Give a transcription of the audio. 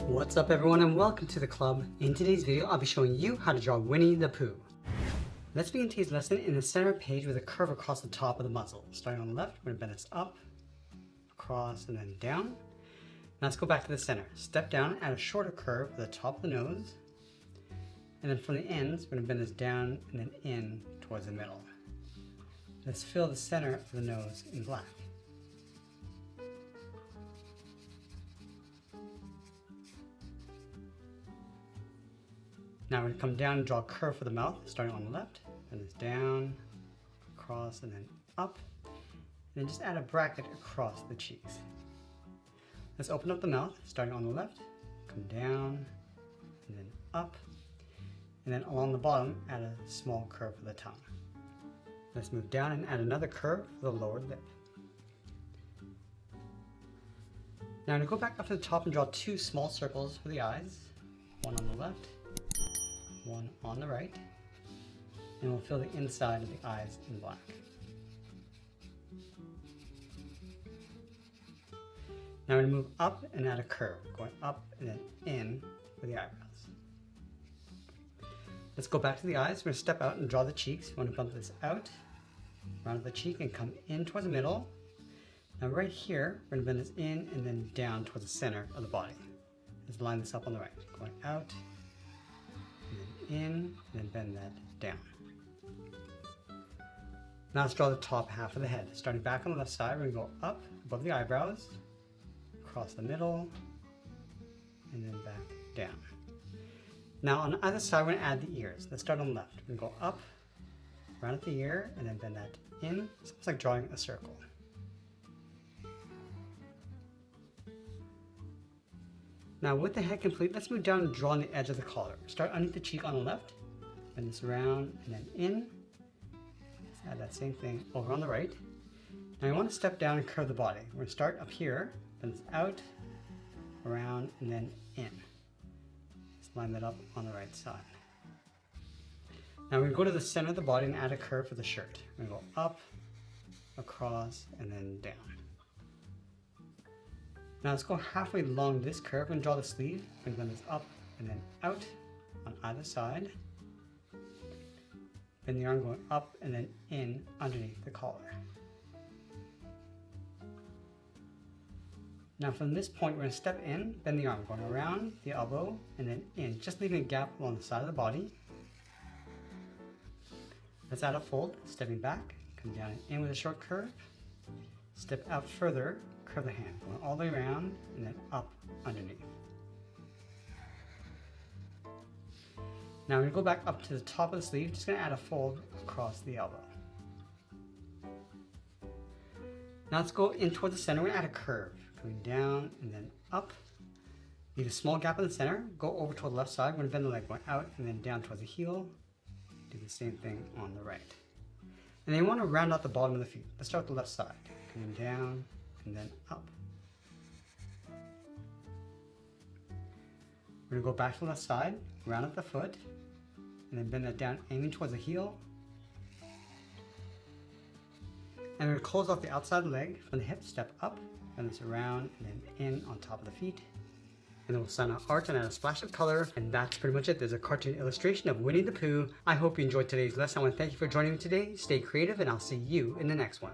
What's up everyone and welcome to the club. In today's video I'll be showing you how to draw Winnie the Pooh. Let's begin today's lesson in the center page with a curve across the top of the muzzle. Starting on the left, we're going to bend this up, across, and then down. Now let's go back to the center. Step down, add a shorter curve at the top of the nose. And then from the ends, we're going to bend this down and then in towards the middle. Let's fill the center of the nose in black. Now we're going to come down and draw a curve for the mouth, starting on the left, and it's down, across, and then up, and then just add a bracket across the cheeks. Let's open up the mouth, starting on the left, come down, and then up, and then along the bottom, add a small curve for the tongue. Let's move down and add another curve for the lower lip. Now I'm going to go back up to the top and draw two small circles for the eyes, one on the left, one on the right, and we'll fill the inside of the eyes in black. Now we're going to move up and add a curve, going up and then in for the eyebrows. Let's go back to the eyes. We're going to step out and draw the cheeks. We want to bump this out, round the cheek, and come in towards the middle. Now right here, we're going to bend this in and then down towards the center of the body. Let's line this up on the right, going out, in, and then bend that down. Now let's draw the top half of the head. Starting back on the left side, we're going to go up above the eyebrows, across the middle, and then back down. Now on either side, we're going to add the ears. Let's start on the left. We're going to go up, round at the ear, and then bend that in. It's almost like drawing a circle. Now with the head complete, let's move down and draw on the edge of the collar. Start underneath the cheek on the left, bend this around and then in. Let's add that same thing over on the right. Now you want to step down and curve the body. We're going to start up here, bend this out, around, and then in. Let's line that up on the right side. Now we're going to go to the center of the body and add a curve for the shirt. We're going to go up, across, and then down. Now let's go halfway along this curve and draw the sleeve. We're going to bend this up and then out on either side. Bend the arm going up and then in underneath the collar. Now from this point, we're going to step in, bend the arm, going around the elbow and then in, just leaving a gap along the side of the body. Let's add a fold, stepping back, come down and in with a short curve. Step out further, curve the hand, going all the way around and then up underneath. Now we're going to go back up to the top of the sleeve, just going to add a fold across the elbow. Now let's go in towards the center, we're going to add a curve, going down and then up. Leave a small gap in the center, go over toward the left side, we're going to bend the leg going out and then down towards the heel. Do the same thing on the right. And then you want to round out the bottom of the feet. Let's start with the left side, coming down and then up. We're going to go back to the left side, round up the foot, and then bend that down, aiming towards the heel. And we're going to close off the outside of the leg from the hip, step up, bend this around, and then in on top of the feet. And then we'll sign our art and add a splash of color, and that's pretty much it. There's a cartoon illustration of Winnie the Pooh. I hope you enjoyed today's lesson. I want to thank you for joining me today. Stay creative, and I'll see you in the next one.